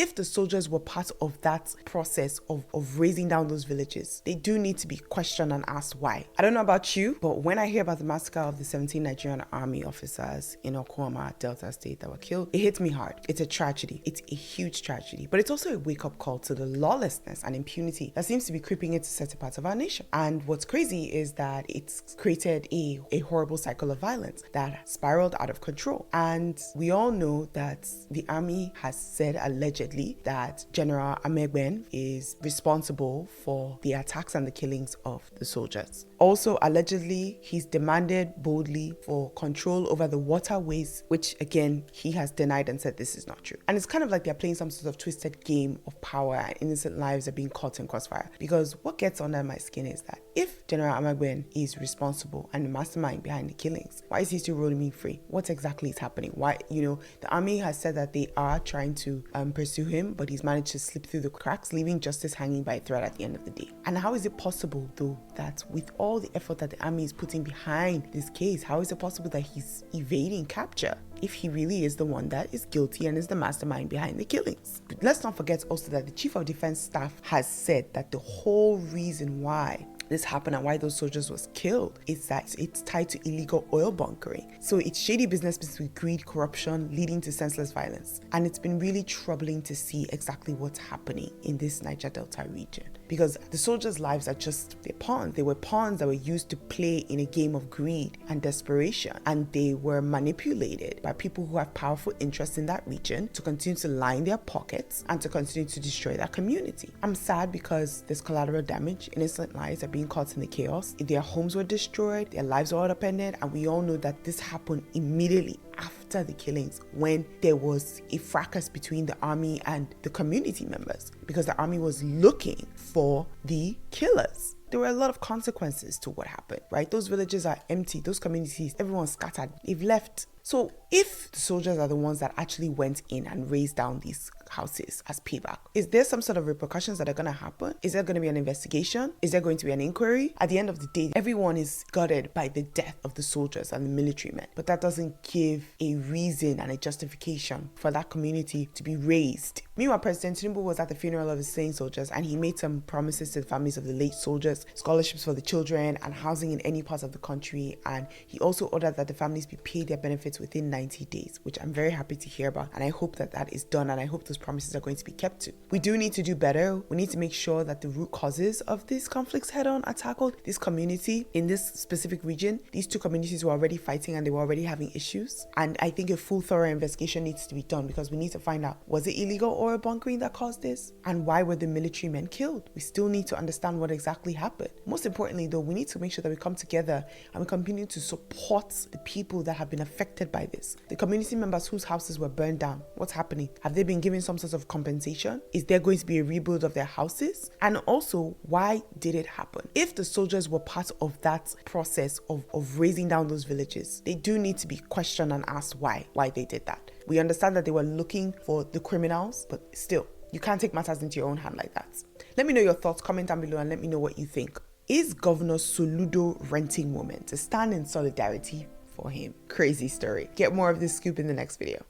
if the soldiers were part of that process of raising down those villages, they do need to be questioned and asked why. I don't know about you, but when I hear about the massacre of the 17 Nigerian army officers in Okwama, Delta State, that were killed, it hits me hard. It's a tragedy. It's a huge tragedy, but it's also a wake-up call to the lawlessness and impunity that seems to be creeping into certain parts of our nation. And what's crazy is that it's created a horrible cycle of violence that spiraled out of control. And we all know that the army has said allegedly that General Amegben is responsible for the attacks and the killings of the soldiers. Also, allegedly, he's demanded boldly for control over the waterways, which again, he has denied and said this is not true. And it's kind of like they're playing some sort of twisted game of power and innocent lives are being caught in crossfire. Because what gets under my skin is that if General Amegben is responsible and the mastermind behind the killings, why is he still roaming free? What exactly is happening? Why, the army has said that they are trying to pursue him, but he's managed to slip through the cracks, leaving justice hanging by a thread at the end of the day. And how is it possible, though, that with all the effort that the army is putting behind this case, how is it possible that he's evading capture if he really is the one that is guilty and is the mastermind behind the killings? But let's not forget also that the Chief of Defense Staff has said that the whole reason why this happened and why those soldiers was killed is that it's tied to illegal oil bunkering. So it's shady business with greed, corruption, leading to senseless violence. And it's been really troubling to see exactly what's happening in this Niger Delta region, because the soldiers' lives are just, they're pawns. They were pawns that were used to play in a game of greed and desperation, and they were manipulated by people who have powerful interests in that region to continue to line their pockets and to continue to destroy that community. I'm sad because there's collateral damage. Innocent lives are being caught in the chaos. Their homes were destroyed, their lives were upended, and we all know that this happened immediately after the killings, when there was a fracas between the army and the community members, because the army was looking for the killers. There were a lot of consequences to what happened, right? Those villages are empty, those communities, everyone's scattered, they've left. So if the soldiers are the ones that actually went in and raised down these houses as payback, is there some sort of repercussions that are going to happen? Is there going to be an investigation? Is there going to be an inquiry? At the end of the day, everyone is gutted by the death of the soldiers and the military men, but that doesn't give a reason and a justification for that community to be raised. Meanwhile, President Tinubu was at the funeral of his slain soldiers, and he made some promises to the families of the late soldiers, scholarships for the children and housing in any part of the country. And he also ordered that the families be paid their benefits within 90 days, which I'm very happy to hear about. And I hope that that is done, and I hope those promises are going to be kept to. We do need to do better. We need to make sure that the root causes of these conflicts head on are tackled. This community in this specific region, these two communities were already fighting and they were already having issues. And I think a full thorough investigation needs to be done, because we need to find out, was it illegal oil bunkering that caused this? And why were the military men killed? We still need to understand what exactly happened. Most importantly though, we need to make sure that we come together and we continue to support the people that have been affected by this. The community members whose houses were burned down, what's happening? Have they been given some sort of compensation? Is there going to be a rebuild of their houses? And also, why did it happen? If the soldiers were part of that process of raising down those villages, they do need to be questioned and asked why they did that. We understand that they were looking for the criminals, but still, you can't take matters into your own hand like that. Let me know your thoughts, comment down below and let me know what you think. Is Governor Soludo renting women to stand in solidarity for him? Crazy story. Get more of this scoop in the next video.